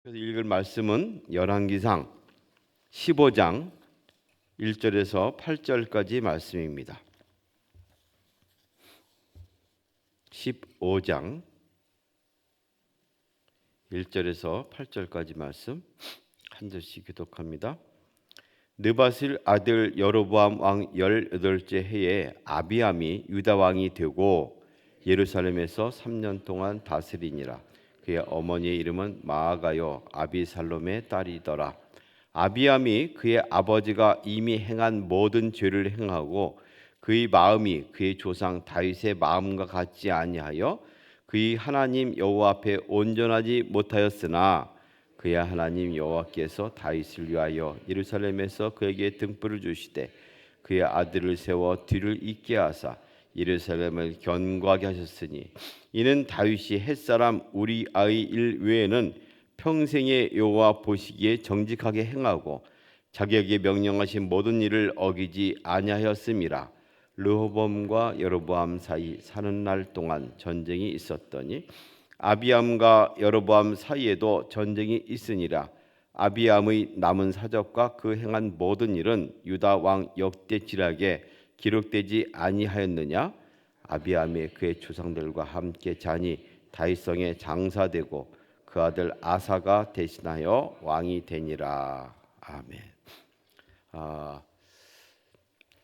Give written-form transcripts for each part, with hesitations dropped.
그래서 읽을 말씀은 열왕기상 15장 1절에서 8절까지 말씀입니다. 15장 1절에서 8절까지 말씀 한 절씩 교독합니다. 느바실 아들 여로보암 왕 18째 해에 아비암이 유다 왕이 되고 예루살렘에서 3년 동안 다스리니라. 그의 어머니의 이름은 마아가요 아비살롬의 딸이더라. 아비암이 그의 아버지가 이미 행한 모든 죄를 행하고 그의 마음이 그의 조상 다윗의 마음과 같지 아니하여 그의 하나님 여호와 앞에 온전하지 못하였으나 그의 하나님 여호와께서 다윗을 위하여 예루살렘에서 그에게 등불을 주시되 그의 아들을 세워 뒤를 잇게 하사 예루살렘을 견고하게 하셨으니 이는 다윗이 햇사람 우리아의 일 외에는 평생의 여호와 보시기에 정직하게 행하고 자기에게 명령하신 모든 일을 어기지 아니하였음이라. 르호보암과 여로보암 사이 사는 날 동안 전쟁이 있었더니 아비암과 여로보암 사이에도 전쟁이 있으니라. 아비암의 남은 사적과 그 행한 모든 일은 유다 왕 역대지략에 기록되지 아니하였느냐? 아비암이 그의 조상들과 함께 자니 다윗성에 장사되고 그 아들 아사가 대신하여 왕이 되니라. 아멘.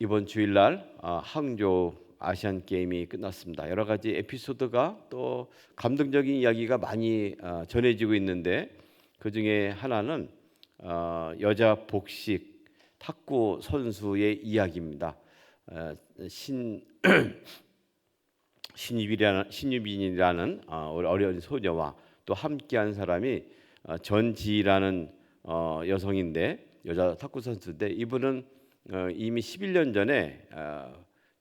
이번 주일날 항저우 아시안 게임이 끝났습니다. 여러 가지 에피소드가 또 감동적인 이야기가 많이 전해지고 있는데 그 중에 하나는 여자 복식 탁구 선수의 이야기입니다. 신유빈이라는 어린 소녀와 또 함께한 사람이 전지라는 여성인데 여자 탁구 선수인데 이분은 이미 11년 전에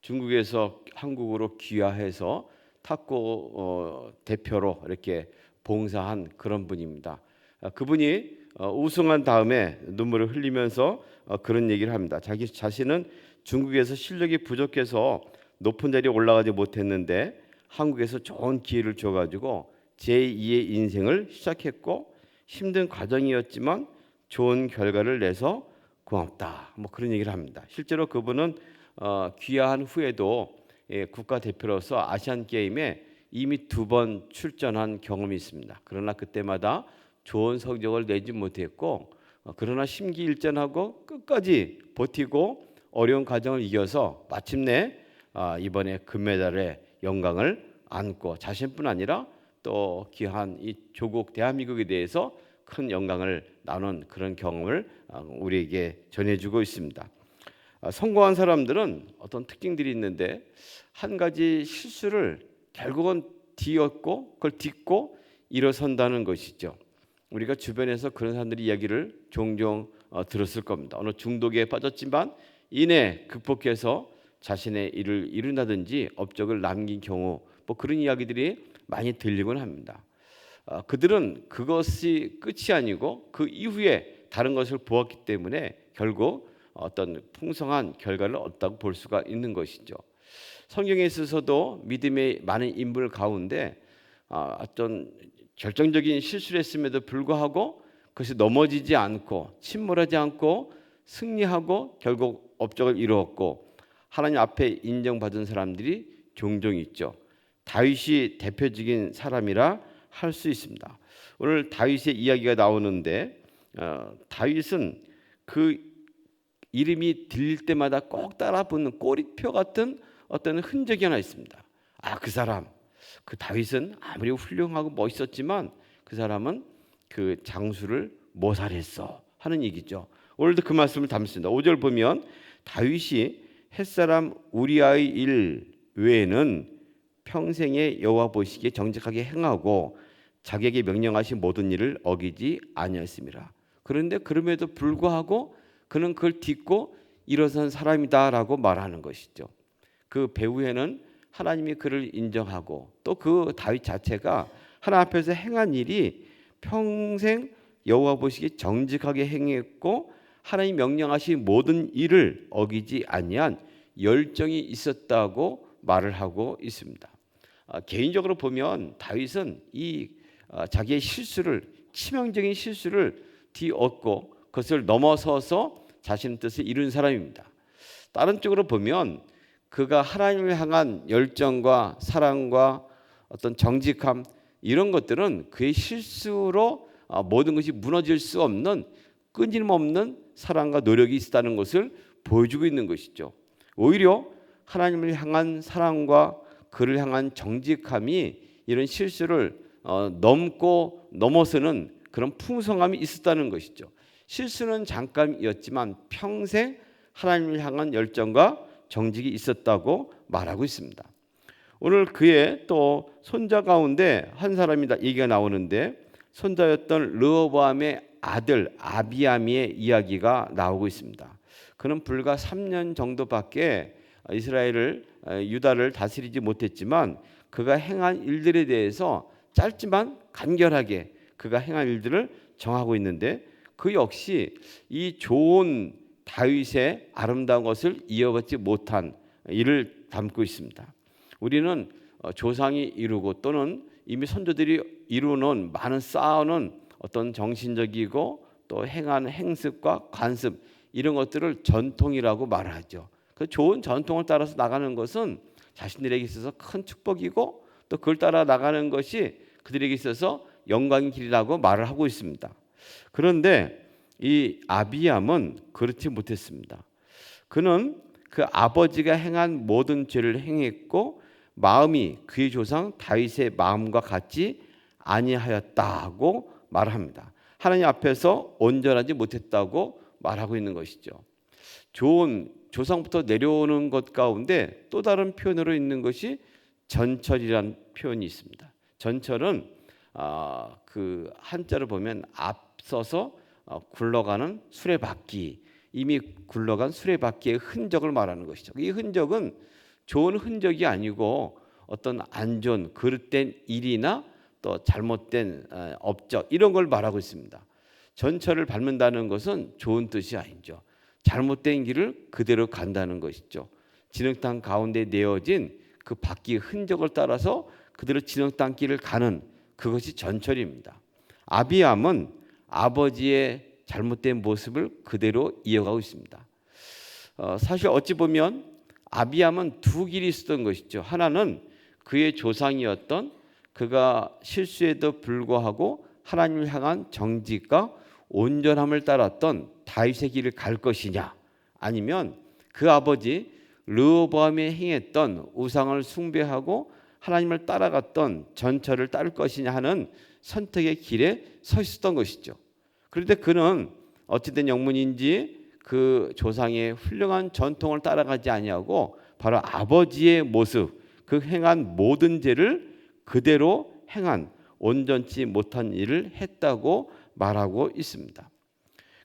중국에서 한국으로 귀화해서 탁구 대표로 이렇게 봉사한 그런 분입니다. 그분이 우승한 다음에 눈물을 흘리면서 그런 얘기를 합니다. 자기 자신은 중국에서 실력이 부족해서 높은 자리에 올라가지 못했는데 한국에서 좋은 기회를 줘가지고 제2의 인생을 시작했고 힘든 과정이었지만 좋은 결과를 내서 고맙다. 뭐 그런 얘기를 합니다. 실제로 그분은 귀화한 후에도 국가대표로서 아시안 게임에 이미 2번 출전한 경험이 있습니다. 그러나 그때마다 좋은 성적을 내지 못했고 그러나 심기일전하고 끝까지 버티고 어려운 과정을 이겨서 마침내 이번에 금메달의 영광을 안고 자신뿐 아니라 또 귀한 이 조국 대한민국에 대해서 큰 영광을 나눈 그런 경험을 우리에게 전해주고 있습니다. 성공한 사람들은 어떤 특징들이 있는데 한 가지 실수를 결국은 뒤엎고 그걸 딛고 일어선다는 것이죠. 우리가 주변에서 그런 사람들의 이야기를 종종 들었을 겁니다. 어느 중독에 빠졌지만 이내 극복해서 자신의 일을 이룬다든지 업적을 남긴 경우 뭐 그런 이야기들이 많이 들리곤 합니다. 그들은 그것이 끝이 아니고 그 이후에 다른 것을 보았기 때문에 결국 어떤 풍성한 결과를 얻었다고 볼 수가 있는 것이죠. 성경에 있어서도 믿음의 많은 인물 가운데 어떤 결정적인 실수를 했음에도 불구하고 그것이 넘어지지 않고 침몰하지 않고 승리하고 결국 업적을 이루었고 하나님 앞에 인정받은 사람들이 종종 있죠. 다윗이 대표적인 사람이라 할 수 있습니다. 오늘 다윗의 이야기가 나오는데 다윗은 그 이름이 들릴 때마다 꼭 따라 붙는 꼬리표 같은 어떤 흔적이 하나 있습니다. 그 사람, 그 다윗은 아무리 훌륭하고 멋있었지만 그 사람은 그 장수를 모살했어 하는 얘기죠. 오늘도 그 말씀을 담습니다. 5절 보면 다윗이 햇사람 우리아의 일 외에는 평생의 여호와 보시기에 정직하게 행하고 자기에게 명령하신 모든 일을 어기지 아니하였습니다. 그런데 그럼에도 불구하고 그는 그걸 딛고 일어선 사람이다라고 말하는 것이죠. 그 배후에는 하나님이 그를 인정하고 또 그 다윗 자체가 하나님 앞에서 행한 일이 평생 여호와 보시기에 정직하게 행했고 하나님 명령하신 모든 일을 어기지 아니한 열정이 있었다고 말을 하고 있습니다. 개인적으로 보면 다윗은 이 자기의 실수를 치명적인 실수를 뒤엎고 그것을 넘어서서 자신의 뜻을 이룬 사람입니다. 다른 쪽으로 보면 그가 하나님을 향한 열정과 사랑과 어떤 정직함 이런 것들은 그의 실수로 모든 것이 무너질 수 없는 끊임없는 사랑과 노력이 있다는 것을 보여주고 있는 것이죠. 오히려 하나님을 향한 사랑과 그를 향한 정직함이 이런 실수를 넘고 넘어서는 그런 풍성함이 있었다는 것이죠. 실수는 잠깐이었지만 평생 하나님을 향한 열정과 정직이 있었다고 말하고 있습니다. 오늘 그의 또 손자 가운데 한 사람이 얘기가 나오는데 손자였던 르호보암의 아들 아비암의 이야기가 나오고 있습니다. 그는 불과 3년 정도밖에 이스라엘을 유다를 다스리지 못했지만 그가 행한 일들에 대해서 짧지만 간결하게 그가 행한 일들을 정하고 있는데 그 역시 이 좋은 다윗의 아름다운 것을 이어받지 못한 일을 담고 있습니다. 우리는 조상이 이루고 또는 이미 선조들이 이루는 많은 쌓아놓은 어떤 정신적이고 또 행한 행습과 관습 이런 것들을 전통이라고 말하죠. 그 좋은 전통을 따라서 나가는 것은 자신들에게 있어서 큰 축복이고 또 그걸 따라 나가는 것이 그들에게 있어서 영광의 길이라고 말을 하고 있습니다. 그런데 이 아비암은 그렇지 못했습니다. 그는 그 아버지가 행한 모든 죄를 행했고 마음이 그의 조상 다윗의 마음과 같지 아니하였다고 말합니다. 하나님 앞에서 온전하지 못했다고 말하고 있는 것이죠. 좋은 조상부터 내려오는 것 가운데 또 다른 표현으로 있는 것이 전철이라는 표현이 있습니다. 전철은 그 한자를 보면 앞서서 굴러가는 수레바퀴, 이미 굴러간 수레바퀴의 흔적을 말하는 것이죠. 이 흔적은 좋은 흔적이 아니고 어떤 안 좋은 그릇된 일이나 또 잘못된 업적 이런 걸 말하고 있습니다. 전철을 밟는다는 것은 좋은 뜻이 아니죠. 잘못된 길을 그대로 간다는 것이죠. 진흙탕 가운데 내어진 그 바퀴의 흔적을 따라서 그대로 진흙탕 길을 가는 그것이 전철입니다. 아비암은 아버지의 잘못된 모습을 그대로 이어가고 있습니다. 사실 어찌 보면 아비암은 두 길이 있었던 것이죠. 하나는 그의 조상이었던 그가 실수에도 불구하고 하나님을 향한 정직과 온전함을 따랐던 다윗의 길을 갈 것이냐 아니면 그 아버지 르호보암이 행했던 우상을 숭배하고 하나님을 따라갔던 전철을 따를 것이냐 하는 선택의 길에 서 있었던 것이죠. 그런데 그는 어찌된 영문인지 그 조상의 훌륭한 전통을 따라가지 아니하고 바로 아버지의 모습, 그 행한 모든 죄를 그대로 행한 온전치 못한 일을 했다고 말하고 있습니다.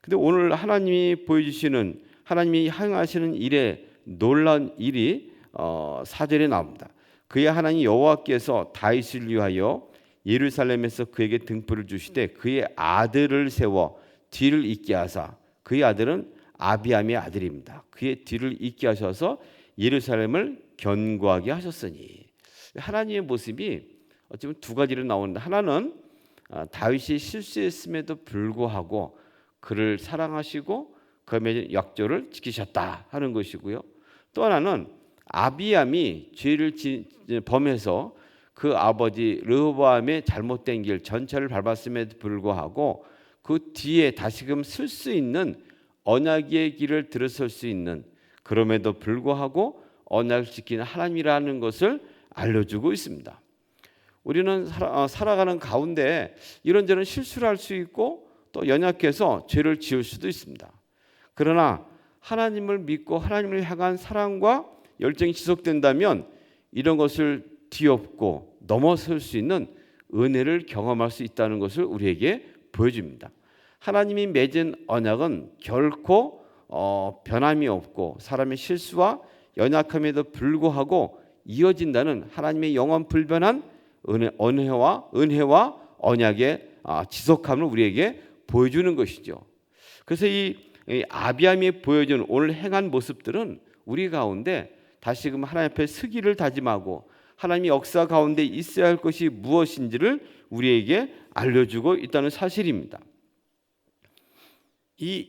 근데 오늘 하나님이 보여주시는 하나님이 행하시는 일에 놀라운 일이 4절에 나옵니다. 그의 하나님 여호와께서 다윗을 위하여 예루살렘에서 그에게 등불을 주시되 그의 아들을 세워 뒤를 잇게 하사 그의 아들은 아비암의 아들입니다. 그의 뒤를 잇게 하셔서 예루살렘을 견고하게 하셨으니 하나님의 모습이 어쩌면 두 가지로 나오는데 하나는 다윗이 실수했음에도 불구하고 그를 사랑하시고 그 맺은 약조를 지키셨다 하는 것이고요. 또 하나는 아비암이 죄를 범해서 그 아버지 르호보암의 잘못된 길 전철을 밟았음에도 불구하고 그 뒤에 다시금 쓸 수 있는 언약의 길을 들어설 수 있는 그럼에도 불구하고 언약을 지키는 하나님이라는 것을 알려주고 있습니다. 우리는 살아가는 가운데 이런저런 실수를 할 수 있고 또 연약해서 죄를 지을 수도 있습니다. 그러나 하나님을 믿고 하나님을 향한 사랑과 열정이 지속된다면 이런 것을 뒤엎고 넘어설 수 있는 은혜를 경험할 수 있다는 것을 우리에게 보여줍니다. 하나님이 맺은 언약은 결코 변함이 없고 사람의 실수와 연약함에도 불구하고 이어진다는 하나님의 영원 불변한 은혜와 언약의 지속함을 우리에게 보여주는 것이죠. 그래서 이 아비암이 보여준 오늘 행한 모습들은 우리 가운데 다시금 하나님 앞에 서기를 다짐하고 하나님의 역사 가운데 있어야 할 것이 무엇인지를 우리에게 알려주고 있다는 사실입니다. 이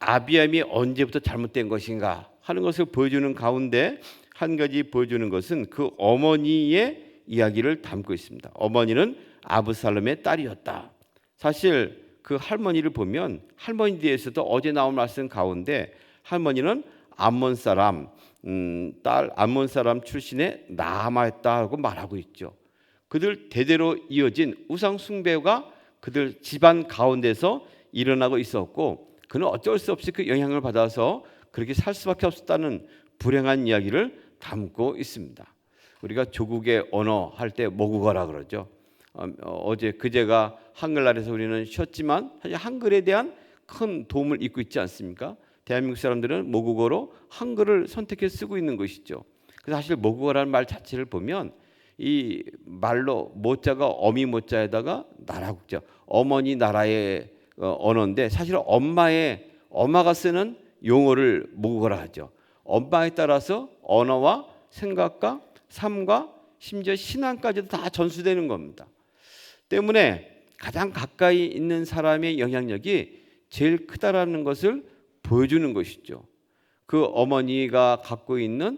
아비암이 언제부터 잘못된 것인가 하는 것을 보여주는 가운데 한 가지 보여주는 것은 그 어머니의 이야기를 담고 있습니다. 어머니는 아브살롬의 딸이었다. 사실 그 할머니를 보면 할머니 뒤에서도 어제 나온 말씀 가운데 할머니는 암몬 사람 딸 암몬 사람 출신의 나아마였다고 말하고 있죠. 그들 대대로 이어진 우상 숭배가 그들 집안 가운데서 일어나고 있었고 그는 어쩔 수 없이 그 영향을 받아서 그렇게 살 수밖에 없었다는 불행한 이야기를 담고 있습니다. 우리가 조국의 언어 할 때 모국어라 그러죠. 어제 그제가 한글날에서 우리는 쉬었지만 사실 한글에 대한 큰 도움을 입고 있지 않습니까? 대한민국 사람들은 모국어로 한글을 선택해 쓰고 있는 것이죠. 그래서 사실 모국어라는 말 자체를 보면 이 말로 모자가 어미 모자에다가 나라국자 어머니 나라의 언어인데 사실 엄마가 쓰는 용어를 모국어라 하죠. 엄마에 따라서 언어와 생각과 삶과 심지어 신앙까지도 다 전수되는 겁니다. 때문에 가장 가까이 있는 사람의 영향력이 제일 크다라는 것을 보여주는 것이죠. 그 어머니가 갖고 있는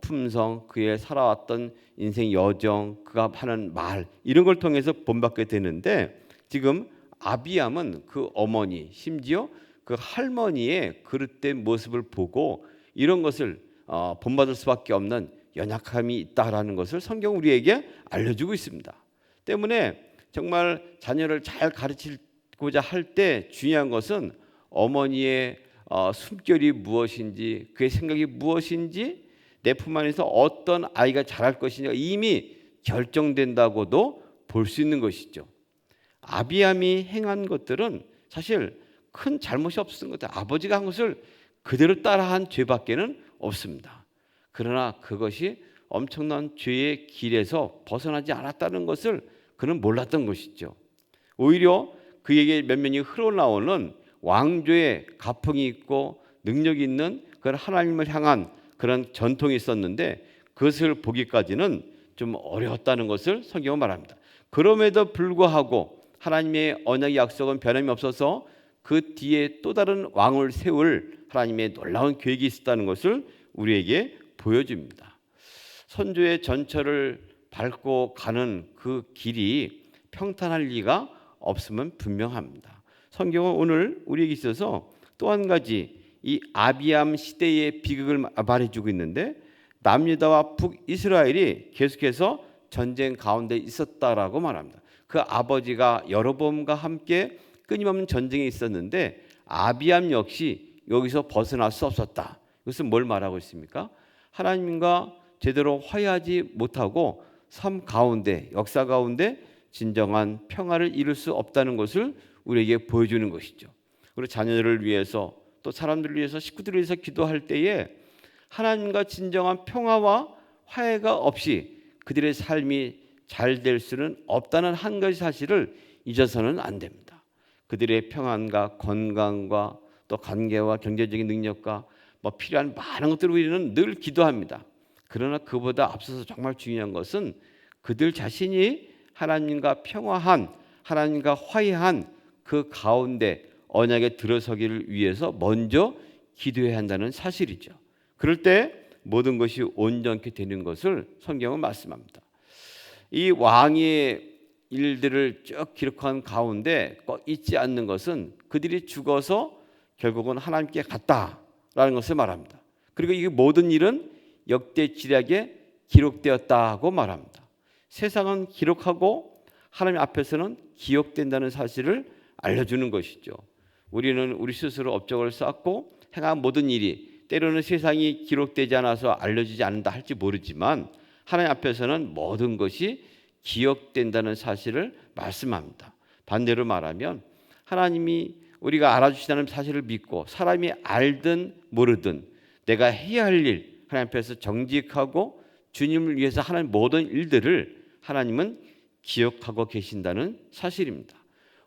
품성, 그의 살아왔던 인생 여정, 그가 하는 말 이런 걸 통해서 본받게 되는데 지금 아비암은 그 어머니 심지어 그 할머니의 그릇된 모습을 보고 이런 것을 본받을 수밖에 없는 연약함이 있다라는 것을 성경 우리에게 알려주고 있습니다. 때문에 정말 자녀를 잘 가르치고자 할 때 중요한 것은 어머니의 숨결이 무엇인지 그의 생각이 무엇인지 내 품 안에서 어떤 아이가 자랄 것이냐가 이미 결정된다고도 볼 수 있는 것이죠. 아비암이 행한 것들은 사실 큰 잘못이 없었던 것 같아요. 아버지가 한 것을 그대로 따라한 죄밖에는 없습니다. 그러나 그것이 엄청난 죄의 길에서 벗어나지 않았다는 것을 그는 몰랐던 것이죠. 오히려 그에게 면면이 흘러나오는 왕조의 가풍이 있고 능력이 있는 그런 하나님을 향한 그런 전통이 있었는데 그것을 보기까지는 좀 어려웠다는 것을 성경은 말합니다. 그럼에도 불구하고 하나님의 언약의 약속은 변함이 없어서 그 뒤에 또 다른 왕을 세울 하나님의 놀라운 계획이 있었다는 것을 우리에게 보여줍니다. 선조의 전철을 밟고 가는 그 길이 평탄할 리가 없음은 분명합니다. 성경은 오늘 우리에게 있어서 또 한 가지 이 아비암 시대의 비극을 말해주고 있는데 남유다와 북이스라엘이 계속해서 전쟁 가운데 있었다라고 말합니다. 그 아버지가 여로보암과 함께 끊임없는 전쟁이 있었는데 아비암 역시 여기서 벗어날 수 없었다. 이것은 뭘 말하고 있습니까? 하나님과 제대로 화해하지 못하고 삶 가운데 역사 가운데 진정한 평화를 이룰 수 없다는 것을 우리에게 보여주는 것이죠. 그리고 자녀들을 위해서 또 사람들을 위해서 식구들을 위해서 기도할 때에 하나님과 진정한 평화와 화해가 없이 그들의 삶이 잘 될 수는 없다는 한 가지 사실을 잊어서는 안 됩니다. 그들의 평안과 건강과 또 관계와 경제적인 능력과 필요한 많은 것들을 우리는 늘 기도합니다. 그러나 그보다 앞서서 정말 중요한 것은 그들 자신이 하나님과 평화한 하나님과 화해한 그 가운데 언약에 들어서기를 위해서 먼저 기도해야 한다는 사실이죠. 그럴 때 모든 것이 온전케 되는 것을 성경은 말씀합니다. 이 왕의 일들을 쭉 기록한 가운데 꼭 잊지 않는 것은 그들이 죽어서 결국은 하나님께 갔다라는 것을 말합니다. 그리고 이 모든 일은 역대 지략에 기록되었다고 말합니다. 세상은 기록하고 하나님 앞에서는 기억된다는 사실을 알려주는 것이죠. 우리는 우리 스스로 업적을 쌓고 행한 모든 일이 때로는 세상이 기록되지 않아서 알려지지 않는다 할지 모르지만 하나님 앞에서는 모든 것이 기억된다는 사실을 말씀합니다. 반대로 말하면 하나님이 우리가 알아주시다는 사실을 믿고 사람이 알든 모르든 내가 해야 할 일 하나님 앞에서 정직하고 주님을 위해서 하는 모든 일들을 하나님은 기억하고 계신다는 사실입니다.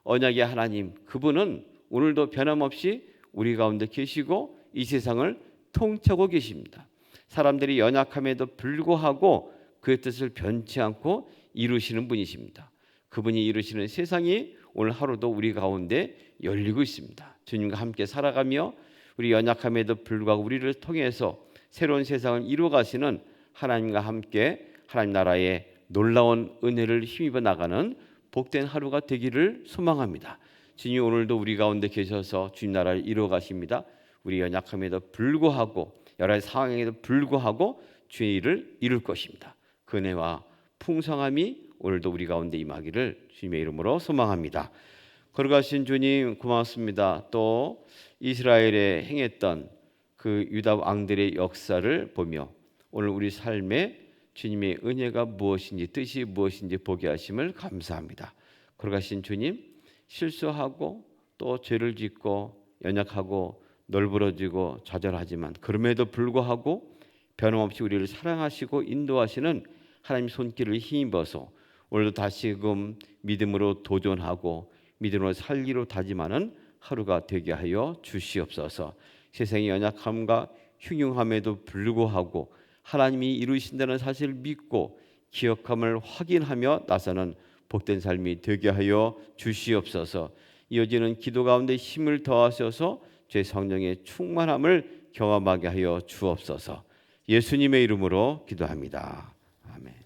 언약의 하나님 그분은 오늘도 변함없이 우리 가운데 계시고 이 세상을 통치하고 계십니다. 사람들이 연약함에도 불구하고 그의 뜻을 변치 않고 이루시는 분이십니다. 그분이 이루시는 세상이 오늘 하루도 우리 가운데 열리고 있습니다. 주님과 함께 살아가며 우리 연약함에도 불구하고 우리를 통해서 새로운 세상을 이루어 가시는 하나님과 함께 하나님 나라의 놀라운 은혜를 힘입어 나가는 복된 하루가 되기를 소망합니다. 주님 오늘도 우리 가운데 계셔서 주님 나라를 이루어 가십니다. 우리 연약함에도 불구하고 여러 상황에도 불구하고 주의 일을 이룰 것입니다. 그 은혜와 풍성함이 오늘도 우리 가운데 임하기를 주님의 이름으로 소망합니다. 걸어가신 주님 고맙습니다. 또 이스라엘에 행했던 그 유다 왕들의 역사를 보며 오늘 우리 삶에 주님의 은혜가 무엇인지 뜻이 무엇인지 보게 하심을 감사합니다. 걸어가신 주님 실수하고 또 죄를 짓고 연약하고 널브러지고 좌절하지만 그럼에도 불구하고 변함없이 우리를 사랑하시고 인도하시는 하나님 손길을 힘입어서 오늘도 다시금 믿음으로 도전하고 믿음으로 살기로 다짐하는 하루가 되게 하여 주시옵소서. 세상의 연약함과 흉흉함에도 불구하고 하나님이 이루신다는 사실을 믿고 기억함을 확인하며 나서는 복된 삶이 되게 하여 주시옵소서. 이어지는 기도 가운데 힘을 더하셔서 제 성령의 충만함을 경험하게 하여 주옵소서. 예수님의 이름으로 기도합니다. 아멘.